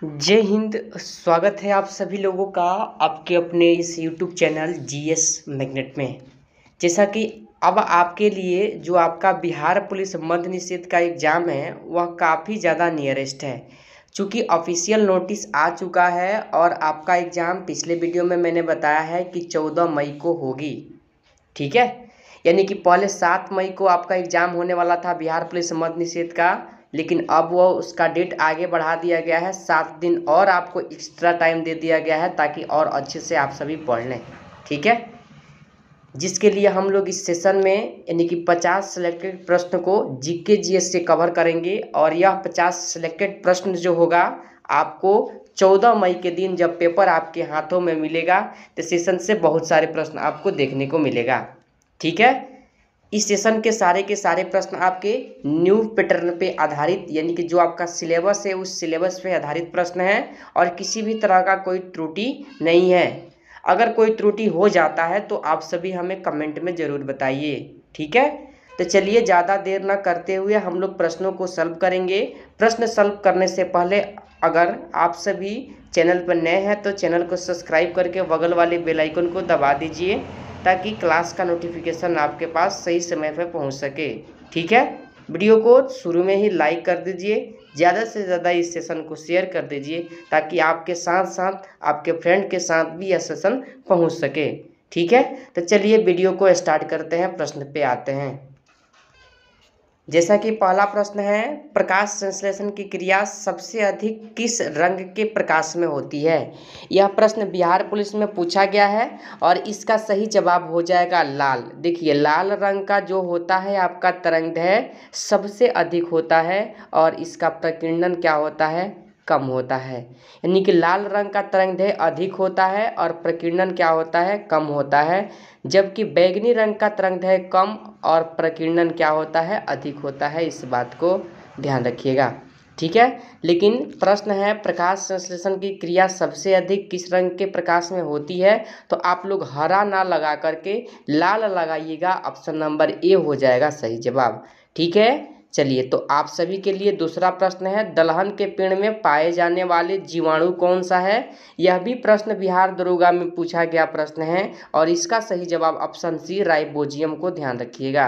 जय हिंद। स्वागत है आप सभी लोगों का आपके अपने इस यूट्यूब चैनल जीएस मैग्नेट में। जैसा कि अब आपके लिए जो आपका बिहार पुलिस मद्य निषेध का एग्ज़ाम है वह काफ़ी ज़्यादा नियरेस्ट है, चूँकि ऑफिशियल नोटिस आ चुका है और आपका एग्ज़ाम पिछले वीडियो में मैंने बताया है कि 14 मई को होगी। ठीक है, यानी कि पहले 7 मई को आपका एग्ज़ाम होने वाला था बिहार पुलिस मद्य निषेध का, लेकिन अब वो उसका डेट आगे बढ़ा दिया गया है। 7 दिन और आपको एक्स्ट्रा टाइम दे दिया गया है ताकि और अच्छे से आप सभी पढ़ लें। ठीक है, जिसके लिए हम लोग इस सेशन में यानी कि 50 सिलेक्टेड प्रश्न को जीके जीएस से कवर करेंगे और यह 50 सिलेक्टेड प्रश्न जो होगा आपको 14 मई के दिन जब पेपर आपके हाथों में मिलेगा तो सेशन से बहुत सारे प्रश्न आपको देखने को मिलेगा। ठीक है, इस सेशन के सारे प्रश्न आपके न्यू पैटर्न पे आधारित यानी कि जो आपका सिलेबस है उस सिलेबस पे आधारित प्रश्न हैं और किसी भी तरह का कोई त्रुटि नहीं है। अगर कोई त्रुटि हो जाता है तो आप सभी हमें कमेंट में ज़रूर बताइए। ठीक है, तो चलिए ज़्यादा देर न करते हुए हम लोग प्रश्नों को सॉल्व करेंगे। प्रश्न सॉल्व करने से पहले अगर आप सभी चैनल पर नए हैं तो चैनल को सब्सक्राइब करके बगल वाले बेल आइकन को दबा दीजिए ताकि क्लास का नोटिफिकेशन आपके पास सही समय पर पहुंच सके। ठीक है, वीडियो को शुरू में ही लाइक कर दीजिए, ज़्यादा से ज़्यादा इस सेशन को शेयर कर दीजिए ताकि आपके साथ साथ आपके फ्रेंड के साथ भी यह सेशन पहुंच सके। ठीक है, तो चलिए वीडियो को स्टार्ट करते हैं, प्रश्न पे आते हैं। जैसा कि पहला प्रश्न है, प्रकाश संश्लेषण की क्रिया सबसे अधिक किस रंग के प्रकाश में होती है? यह प्रश्न बिहार पुलिस में पूछा गया है और इसका सही जवाब हो जाएगा लाल। देखिए, लाल रंग का जो होता है आपका तरंगदैर्घ्य सबसे अधिक होता है और इसका प्रकीर्णन क्या होता है? कम होता है। यानी कि लाल रंग का तरंगदैर्घ्य अधिक होता है और प्रकीर्णन क्या होता है? कम होता है, जबकि बैंगनी रंग का तरंगदैर्घ्य कम और प्रकीर्णन क्या होता है? अधिक होता है। इस बात को ध्यान रखिएगा। ठीक है, लेकिन प्रश्न है प्रकाश संश्लेषण की क्रिया सबसे अधिक किस रंग के प्रकाश में होती है, तो आप लोग हरा ना लगा करके लाल लगाइएगा। ऑप्शन नंबर ए हो जाएगा सही जवाब। ठीक है, चलिए तो आप सभी के लिए दूसरा प्रश्न है, दलहन के पेड़ में पाए जाने वाले जीवाणु कौन सा है? यह भी प्रश्न बिहार दरोगा में पूछा गया प्रश्न है और इसका सही जवाब ऑप्शन सी राइबोजियम को ध्यान रखिएगा।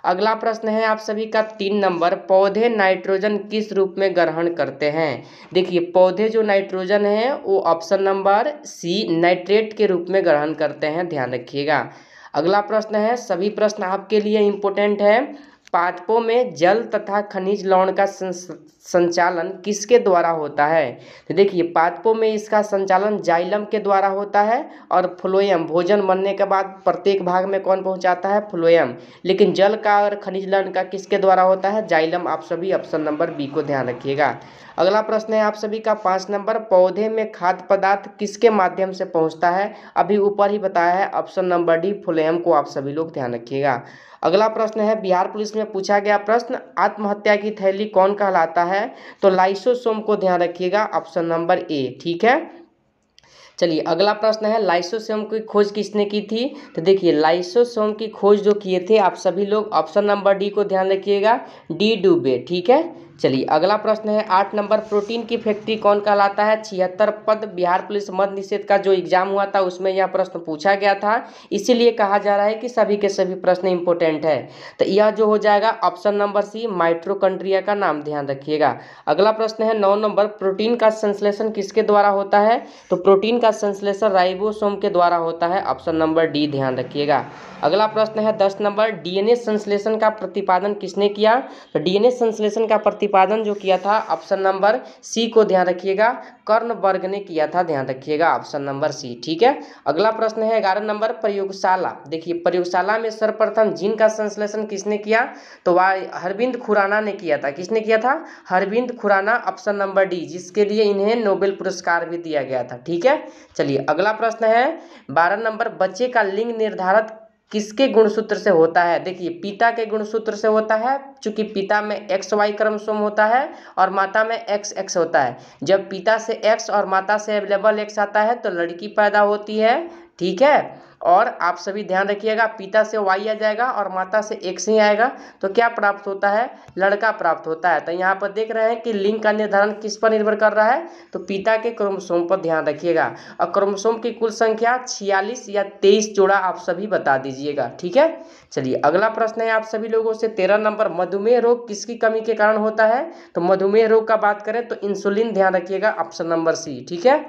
अगला प्रश्न है आप सभी का 3 नंबर, पौधे नाइट्रोजन किस रूप में ग्रहण करते हैं? देखिए, पौधे जो नाइट्रोजन है वो ऑप्शन नंबर सी नाइट्रेट के रूप में ग्रहण करते हैं, ध्यान रखिएगा। अगला प्रश्न है, सभी प्रश्न आपके लिए इम्पोर्टेंट है, पादपों में जल तथा खनिज लवण का संचालन किसके द्वारा होता है? तो देखिए, पादपों में इसका संचालन जाइलम के द्वारा होता है और फ्लोएम भोजन बनने के बाद प्रत्येक भाग में कौन पहुंचाता है? फ्लोएम। लेकिन जल का और खनिज लवण का किसके द्वारा होता है? जाइलम। आप सभी ऑप्शन नंबर बी को ध्यान रखिएगा। अगला प्रश्न है आप सभी का 5 नंबर, पौधे में खाद्य पदार्थ किसके माध्यम से पहुंचता है? अभी ऊपर ही बताया है, ऑप्शन नंबर डी फ्लोएम को आप सभी लोग ध्यान रखिएगा। अगला प्रश्न है बिहार पुलिस में पूछा गया प्रश्न, आत्महत्या की थैली कौन कहलाता है? तो लाइसोसोम को ध्यान रखिएगा, ऑप्शन नंबर ए। ठीक है, चलिए अगला प्रश्न है, लाइसोसोम की खोज किसने की थी? तो देखिए, लाइसोसोम की खोज जो किए थे आप सभी लोग ऑप्शन नंबर डी को ध्यान रखिएगा, डी डुबे। ठीक है, चलिए अगला प्रश्न है 8 नंबर, प्रोटीन की फैक्ट्री कौन कहलाता है? 76 पद बिहार पुलिस मद्य निषेध का जो एग्जाम हुआ था उसमें यह प्रश्न पूछा गया था, इसीलिए कहा जा रहा है कि सभी के सभी प्रश्न इंपॉर्टेंट है। तो यह जो हो जाएगा ऑप्शन नंबर सी माइटोकॉन्ड्रिया का नाम ध्यान रखिएगा। अगला प्रश्न है 9 नंबर, प्रोटीन का संश्लेषण किसके द्वारा होता है? तो प्रोटीन का संश्लेषण राइबोसोम के द्वारा होता है, ऑप्शन नंबर डी ध्यान रखिएगा। अगला प्रश्न है 10 नंबर, डीएनए संश्लेषण का प्रतिपादन किसने किया? तो डीएनए संश्लेषण का प्रतिपादन जो किया था ऑप्शन नंबर सी को ध्यान रखिएगा, कर्नबर्ग ने किया था, ध्यान रखिएगा ऑप्शन नंबर सी। ठीक है, अगला प्रश्न है 11 नंबर, प्रयोगशाला। देखिए, प्रयोगशाला में सर्वप्रथम जीन का संश्लेषण किसने किया? तो वह अरविंद खुराना ने किया था। किसने किया था? Arvind Khurana, option number D, जिसके लिए इन्हें नोबेल पुरस्कार भी दिया गया था। ठीक है, चलिए अगला प्रश्न है 12 नंबर, बच्चे का लिंग निर्धारित किसके गुणसूत्र से होता है? देखिए, पिता के गुणसूत्र से होता है, चूंकि पिता में XY क्रोमोसोम होता है और माता में XX होता है। जब पिता से X और माता से अवेलेबल X आता है तो लड़की पैदा होती है। ठीक है, और आप सभी ध्यान रखिएगा, पिता से Y आ जाएगा और माता से X ही आएगा, तो क्या प्राप्त होता है, लड़का प्राप्त होता है। तो यहाँ पर देख रहे हैं कि लिंग का निर्धारण किस पर निर्भर कर रहा है, तो पिता के क्रोमोसोम पर ध्यान रखिएगा। और क्रोमोसोम की कुल संख्या 46 या 23 जोड़ा आप सभी बता दीजिएगा, ठीक है। चलिए अगला प्रश्न है आप सभी लोगों से 13 नंबर, मधुमेह रोग किसकी कमी के कारण होता है। तो मधुमेह रोग का बात करें तो इंसुलिन, ध्यान रखिएगा, ऑप्शन नंबर सी, ठीक है।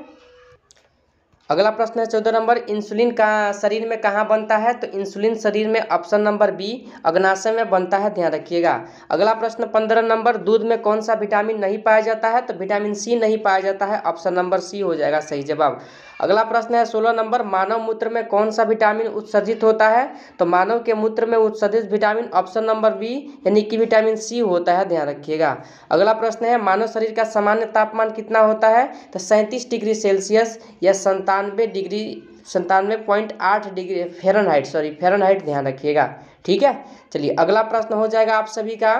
अगला प्रश्न है 14 नंबर, इंसुलिन का शरीर में कहाँ बनता है। तो इंसुलिन शरीर में ऑप्शन नंबर बी, अग्नाशय में बनता है, ध्यान रखिएगा। अगला प्रश्न 15 नंबर, दूध में कौन सा विटामिन नहीं पाया जाता है। तो विटामिन सी नहीं पाया जाता है, ऑप्शन नंबर सी हो जाएगा सही जवाब। अगला प्रश्न है 16 नंबर, मानव मूत्र में कौन सा विटामिन उत्सर्जित होता है। तो मानव के मूत्र में उत्सर्जित विटामिन ऑप्शन नंबर बी यानी कि विटामिन सी होता है, ध्यान रखिएगा। अगला प्रश्न है मानव शरीर का सामान्य तापमान कितना होता है। तो 37 डिग्री सेल्सियस या 97.8 डिग्री फ़ारेनहाइट, ध्यान रखिएगा, ठीक है। चलिए अगला प्रश्न हो जाएगा आप सभी का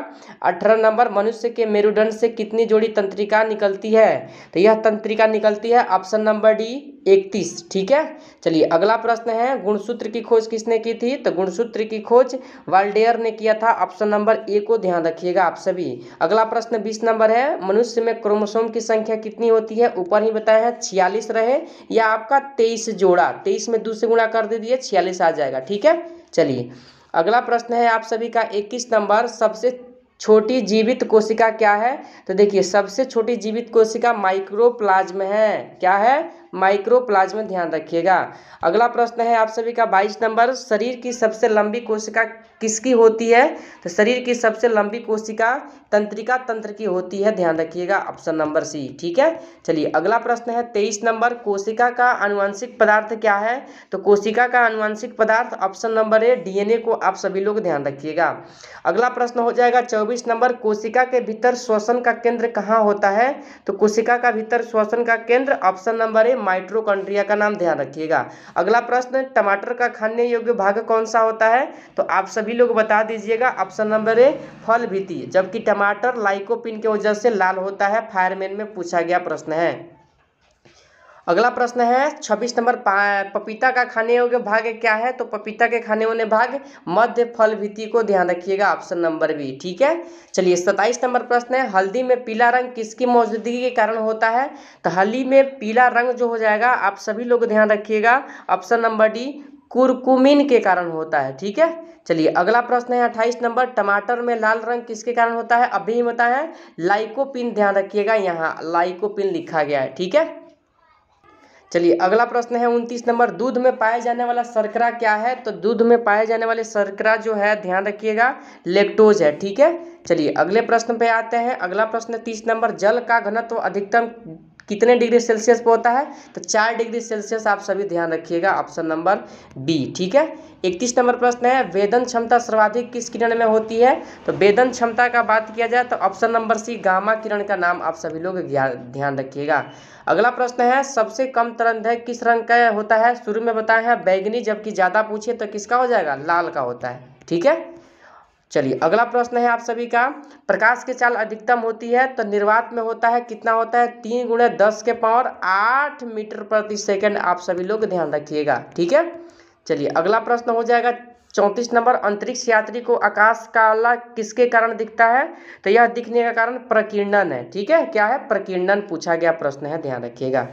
18 नंबर, मनुष्य के मेरुदंड से कितनी जोड़ी तंत्रिका निकलती है। तो यह तंत्रिका निकलती है ऑप्शन नंबर डी 31, ठीक है। चलिए अगला प्रश्न है गुणसूत्र की खोज किसने की थी। तो गुणसूत्र की खोज वाल्डेयर ने किया था, ऑप्शन नंबर ए को ध्यान रखिएगा आप सभी। अगला प्रश्न 20 नंबर है, मनुष्य में क्रोमोसोम की संख्या कितनी होती है। ऊपर ही बताया है 46 रहे या आपका 23 जोड़ा, 23 में 2 से गुणा कर दीजिए 46 आ जाएगा, ठीक है। चलिए अगला प्रश्न है आप सभी का 21 नंबर, सबसे छोटी जीवित कोशिका क्या है। तो देखिए सबसे छोटी जीवित कोशिका माइक्रोप्लाज्म है, क्या है, माइक्रोप्लाज्म, ध्यान रखिएगा। अगला प्रश्न है आप सभी का 22 नंबर, शरीर की सबसे लंबी कोशिका किसकी होती है। तो शरीर की सबसे लंबी कोशिका तंत्रिका तंत्र की होती है, ध्यान रखिएगा, ऑप्शन नंबर सी, ठीक है। चलिए अगला प्रश्न है 23 नंबर, कोशिका का आनुवंशिक पदार्थ क्या है। तो कोशिका का आनुवंशिक पदार्थ ऑप्शन नंबर ए डीएनए को आप सभी लोग ध्यान रखिएगा। अगला प्रश्न हो जाएगा 24 नंबर, कोशिका के भीतर श्वसन का केंद्र कहाँ होता है। तो कोशिका का भीतर श्वसन का केंद्र ऑप्शन नंबर ए माइटोकॉन्ड्रिया का नाम, ध्यान रखिएगा। अगला प्रश्न, टमाटर का खाने योग्य भाग कौन सा होता है। तो आप सभी लोग बता दीजिएगा, ऑप्शन नंबर ए फल भीति, जबकि टमाटर लाइकोपिन की वजह से लाल होता है, फायरमैन में पूछा गया प्रश्न है। अगला प्रश्न है 26 नंबर, पपीता का खाने योग्य भाग क्या है। तो पपीता के खाने वाले भाग मध्य फल भित्ति को, ध्यान रखिएगा, ऑप्शन नंबर बी, ठीक है। चलिए 27 नंबर प्रश्न है, हल्दी में पीला रंग किसकी मौजूदगी के कारण होता है। तो हल्दी में पीला रंग जो हो जाएगा आप सभी लोग ध्यान रखिएगा, ऑप्शन नंबर डी कुरकुमिन के कारण होता है, ठीक है। चलिए अगला प्रश्न है 28 नंबर, टमाटर में लाल रंग किसके कारण होता है। अभी ही बताया है लाइकोपिन, ध्यान रखिएगा, यहाँ लाइकोपिन लिखा गया है, ठीक है। चलिए अगला प्रश्न है 29 नंबर, दूध में पाए जाने वाला शर्करा क्या है। तो दूध में पाए जाने वाले शर्करा जो है ध्यान रखिएगा लैक्टोज है, ठीक है। चलिए अगले प्रश्न पे आते हैं। अगला प्रश्न 30 नंबर, जल का घनत्व अधिकतम कितने डिग्री सेल्सियस पे होता है। तो 4 डिग्री सेल्सियस आप सभी ध्यान रखिएगा, ऑप्शन नंबर बी, ठीक है। 31 नंबर प्रश्न है, वेदन क्षमता सर्वाधिक किस किरण में होती है। तो वेदन क्षमता का बात किया जाए तो ऑप्शन नंबर सी गामा किरण का नाम आप सभी लोग ध्यान रखिएगा। अगला प्रश्न है, सबसे कम तरंगदैर्घ्य किस रंग का होता है। शुरू में बताया है बैगनी, जबकि ज़्यादा पूछे तो किसका हो जाएगा, लाल का होता है, ठीक है। चलिए अगला प्रश्न है आप सभी का, प्रकाश की चाल अधिकतम होती है तो निर्वात में होता है, कितना होता है, 3 × 10 के पावर 8 मीटर प्रति सेकंड, आप सभी लोग ध्यान रखिएगा, ठीक है। चलिए अगला प्रश्न हो जाएगा 34 नंबर, अंतरिक्ष यात्री को आकाश काला किसके कारण दिखता है। तो यह दिखने का कारण प्रकीर्णन है, ठीक है, क्या है, प्रकीर्णन पूछा गया प्रश्न है, ध्यान रखिएगा।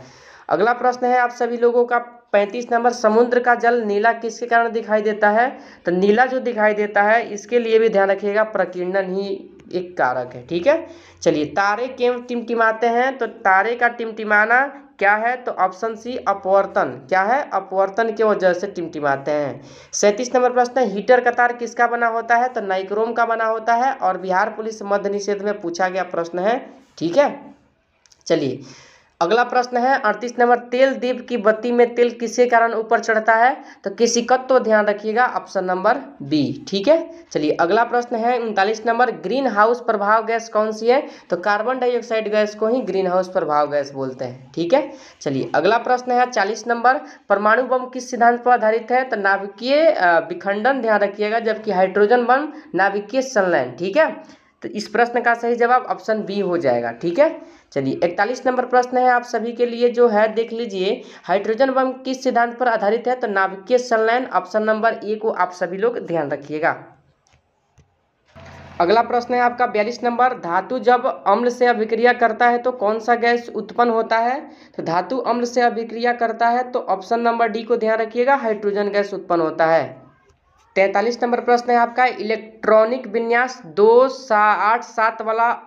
अगला प्रश्न है आप सभी लोगों का 35 नंबर, समुद्र का जल नीला किसके कारण दिखाई देता है। तो नीला जो दिखाई देता है इसके लिए भी ध्यान रखिएगा, प्रकीर्णन ही एक कारक है, ठीक है। चलिए तारे क्यों टिमटिमाते हैं। तो तारे का टिमटिमाना क्या है। तो ऑप्शन सी अपवर्तन, क्या है, अपवर्तन की वजह से टिमटिमाते हैं। 37 नंबर प्रश्न है, हीटर का तार किसका बना होता है। तो नाइक्रोम का बना होता है और बिहार पुलिस मद्य निषेध में पूछा गया प्रश्न है, ठीक है। चलिए अगला प्रश्न है 38 नंबर, तेल दीप की बत्ती में तेल किसके कारण ऊपर चढ़ता है। तो केशिकत्व, ध्यान रखिएगा, ऑप्शन नंबर बी, ठीक है। चलिए अगला प्रश्न है 39 नंबर, ग्रीन हाउस प्रभाव गैस कौन सी है। तो कार्बन डाइऑक्साइड गैस को ही ग्रीन हाउस प्रभाव गैस बोलते हैं, ठीक है। चलिए अगला प्रश्न है 40 नंबर, परमाणु बम किस सिद्धांत पर आधारित है। तो नाभिकीय विखंडन, ध्यान रखिएगा, जबकि हाइड्रोजन बम नाभिकीय संलयन, ठीक है। तो इस प्रश्न का सही जवाब ऑप्शन बी हो जाएगा, ठीक है। चलिए 41 नंबर प्रश्न है आप सभी के लिए जो है, देख लीजिए, हाइड्रोजन बम किस सिद्धांत पर आधारित है? तो नाभिकीय संलयन, ऑप्शन नंबर ए को आप सभी लोग ध्यान रखिएगा। अगला प्रश्न है आपका 42 नंबर, धातु जब अम्ल से अभिक्रिया करता है तो कौन सा गैस उत्पन्न होता है? तो धातु अम्ल से अभिक्रिया करता है तो ऑप्शन नंबर डी को ध्यान रखिएगा, हाइड्रोजन गैस उत्पन्न होता है। 43 नंबर प्रश्न है आपका, इलेक्ट्रॉनिक विन्यास 287 वाला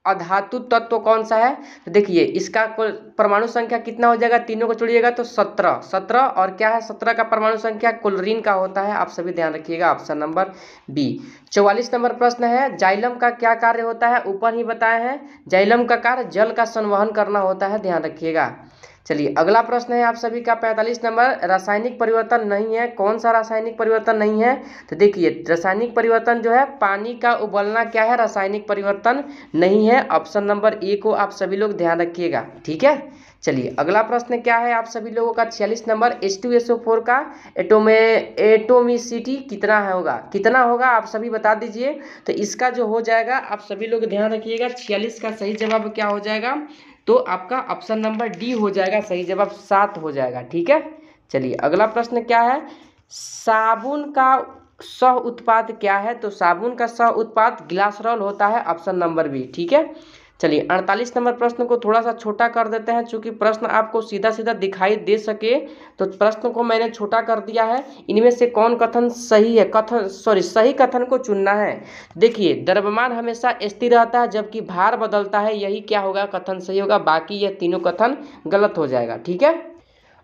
अधातु तत्व कौन सा है? तो देखिए इसका परमाणु संख्या कितना हो जाएगा, तीनों को जोड़िएगा तो 17 और क्या है, 17 का परमाणु संख्या क्लोरीन का होता है, आप सभी ध्यान रखिएगा, ऑप्शन नंबर बी। 44 नंबर प्रश्न है, जाइलम का क्या कार्य होता है? ऊपर ही बताए हैं, जाइलम का कार्य जल का संवहन करना होता है, ध्यान रखिएगा। चलिए अगला प्रश्न है आप सभी का 45 नंबर, रासायनिक परिवर्तन नहीं है, कौन सा रासायनिक परिवर्तन नहीं है? तो देखिए रासायनिक परिवर्तन जो है, पानी का उबलना क्या है, रासायनिक परिवर्तन नहीं है, ऑप्शन नंबर ए को आप सभी लोग ध्यान रखिएगा, ठीक है। चलिए अगला प्रश्न क्या है आप सभी लोगों का 46 नंबर, H2SO4 का एटोमिसिटी कितना होगा आप सभी बता दीजिए। तो इसका जो हो जाएगा, आप सभी लोग ध्यान रखिएगा, 46 का सही जवाब क्या हो जाएगा? तो आपका ऑप्शन नंबर डी हो जाएगा, सही जवाब 7 हो जाएगा, ठीक है। चलिए अगला प्रश्न क्या है, साबुन का सह उत्पाद क्या है? तो साबुन का सह उत्पाद ग्लिसरॉल होता है, ऑप्शन नंबर बी, ठीक है। चलिए 48 नंबर प्रश्न को थोड़ा सा छोटा कर देते हैं, चूंकि प्रश्न आपको सीधा सीधा दिखाई दे सके तो प्रश्न को मैंने छोटा कर दिया है। इनमें से कौन कथन सही है, सही कथन को चुनना है। देखिए द्रव्यमान हमेशा स्थिर रहता है जबकि भार बदलता है, यही क्या होगा, कथन सही होगा, बाकी ये तीनों कथन गलत हो जाएगा, ठीक है।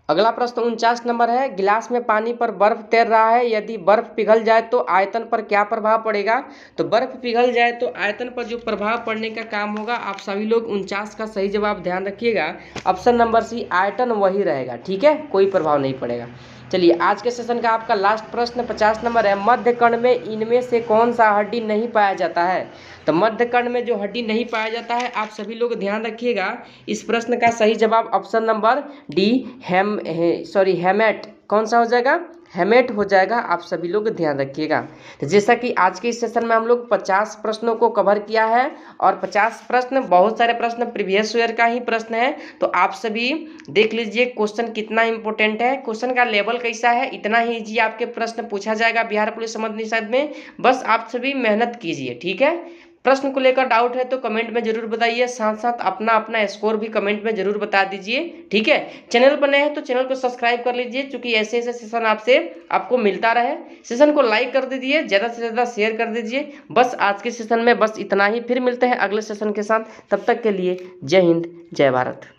अगला प्रश्न 49 नंबर है, गिलास में पानी पर बर्फ तैर रहा है, यदि बर्फ पिघल जाए तो आयतन पर क्या प्रभाव पड़ेगा? तो बर्फ पिघल जाए तो आयतन पर जो प्रभाव पड़ने का काम होगा, आप सभी लोग 49 का सही जवाब ध्यान रखिएगा, ऑप्शन नंबर सी, आयतन वही रहेगा, ठीक है, कोई प्रभाव नहीं पड़ेगा। चलिए आज के सेशन का आपका लास्ट प्रश्न 50 नंबर है, मध्य कर्ण में इनमें से कौन सा हड्डी नहीं पाया जाता है? तो मध्य कर्ण में जो हड्डी नहीं पाया जाता है, आप सभी लोग ध्यान रखिएगा, इस प्रश्न का सही जवाब ऑप्शन नंबर डी हेमेट, कौन सा हो जाएगा, हेमेट हो जाएगा, आप सभी लोग ध्यान रखिएगा। तो जैसा कि आज के इस सेशन में हम लोग 50 प्रश्नों को कवर किया है और 50 प्रश्न, बहुत सारे प्रश्न प्रीवियस ईयर का ही प्रश्न है, तो आप सभी देख लीजिए क्वेश्चन कितना इंपॉर्टेंट है, क्वेश्चन का लेवल कैसा है, इतना ही ईजी आपके प्रश्न पूछा जाएगा बिहार पुलिस संबंध निषेध में, बस आप सभी मेहनत कीजिए, ठीक है। प्रश्न को लेकर डाउट है तो कमेंट में जरूर बताइए, साथ साथ अपना अपना स्कोर भी कमेंट में जरूर बता दीजिए, ठीक है। चैनल पर नए हैं तो चैनल को सब्सक्राइब कर लीजिए, क्योंकि ऐसे ऐसे सेशन आपको मिलता रहे। सेशन को लाइक कर दीजिए, ज़्यादा से ज़्यादा शेयर कर दीजिए। बस आज के सेशन में बस इतना ही, फिर मिलते हैं अगले सेशन के साथ, तब तक के लिए जय हिंद जय भारत।